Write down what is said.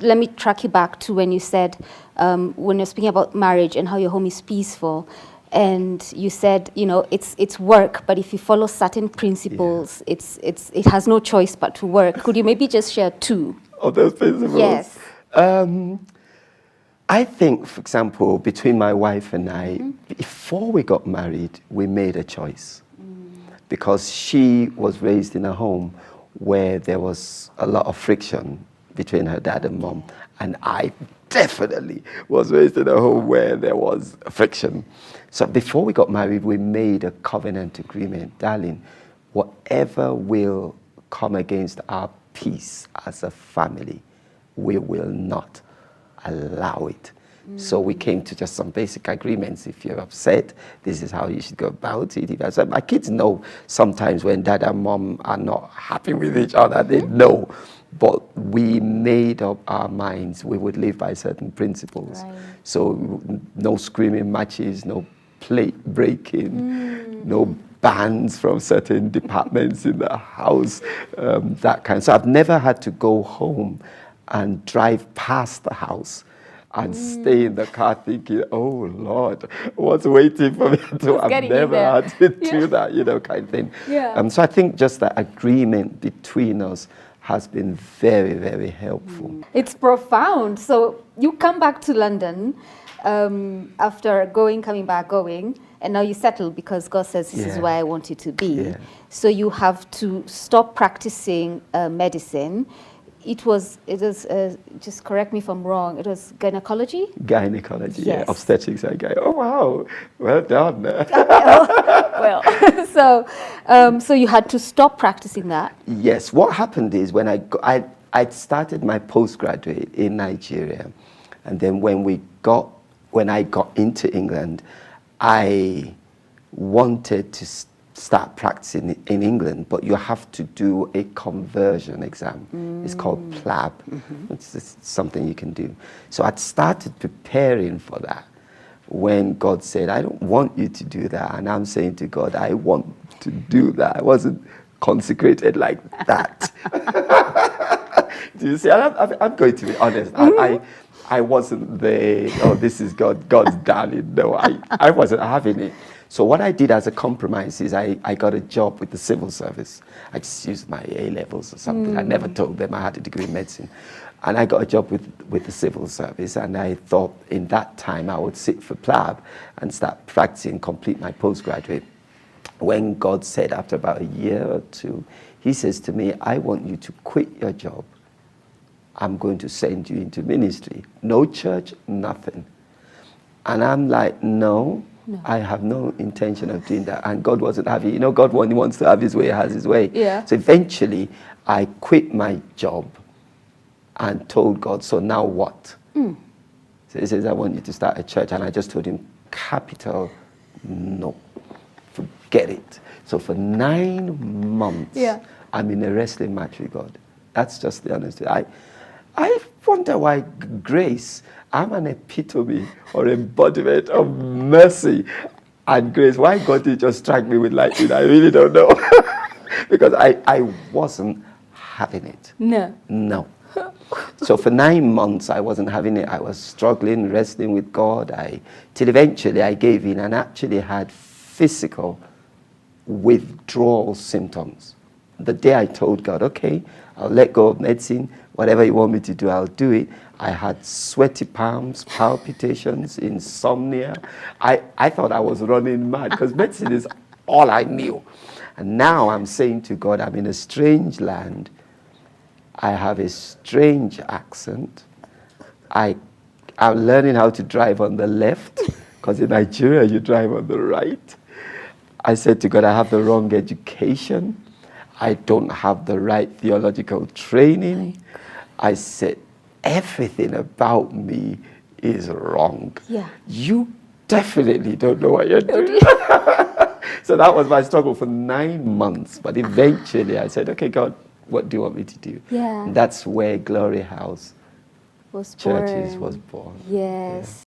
let me track you back to when you said, when you're speaking about marriage and how your home is peaceful, and you said, you know, it's work, but if you follow certain principles, it has no choice but to work. Could you maybe just share two of those principles? Yes. I think, for example, between my wife and I, before we got married, we made a choice. Because she was raised in a home where there was a lot of friction between her dad and mom. And I definitely was raised in a home where there was friction. So before we got married, we made a covenant agreement. Darling, whatever will come against our peace as a family, we will not allow it. So we came to just some basic agreements. If you're upset, this is how you should go about it. So my kids know sometimes when dad and mom are not happy with each other, they know. But we made up our minds we would live by certain principles. Right. So no screaming matches, no plate breaking, no bans from certain departments in the house, that kind. So I've never had to go home and drive past the house and stay in the car thinking, oh Lord, what's waiting for me to do? I've never had to do that, you know, kind of thing. Yeah. So I think just that agreement between us has been very, very helpful. It's profound. So you come back to London after coming back, and now you settle because God says this is where I want you to be. Yeah. So you have to stop practicing medicine. It was just correct me if I'm wrong, it was gynecology? Gynecology, yes. Obstetrics, I go, oh wow, well done. Well, so you had to stop practicing that? Yes, what happened is when I started my postgraduate in Nigeria, and then when I got into England, I wanted to start practicing in England, but you have to do a conversion exam. It's called PLAB. It's just something you can do. So I'd started preparing for that when God said, I don't want you to do that. And I'm saying to God, I want to do that. I wasn't consecrated like that. Do you see? I'm going to be honest. I wasn't there, oh, this is God's darling. No, I wasn't having it. So what I did as a compromise is I got a job with the civil service. I just used my A-levels or something. I never told them I had a degree in medicine. And I got a job with the civil service, and I thought in that time I would sit for PLAB and start practicing, complete my postgraduate. When God said after about a year or two, he says to me, I want you to quit your job. I'm going to send you into ministry. No church, nothing. And I'm like, no. I have no intention of doing that. And God wasn't having, you know, God, when he wants to have his way, has his way. Yeah. So eventually, I quit my job and told God, so now what? So he says, I want you to start a church. And I just told him, capital, no. Forget it. So for 9 months, I'm in a wrestling match with God. That's just the honesty. I wonder why grace, I'm an epitome or embodiment of mercy and grace. Why God did just strike me with lightning, I really don't know. Because I wasn't having it. No. So for 9 months, I wasn't having it. I was struggling, wrestling with God. Till eventually I gave in and actually had physical withdrawal symptoms. The day I told God, okay, I'll let go of medicine, whatever you want me to do, I'll do it. I had sweaty palms, palpitations, insomnia. I thought I was running mad because medicine is all I knew. And now I'm saying to God, I'm in a strange land. I have a strange accent. I'm learning how to drive on the left because in Nigeria you drive on the right. I said to God, I have the wrong education. I don't have the right theological training. I said, everything about me is wrong. Yeah. You definitely don't know what you're doing. So that was my struggle for 9 months. But eventually I said, okay, God, what do you want me to do? Yeah. And that's where Glory House Churches was born. Yes. Yeah.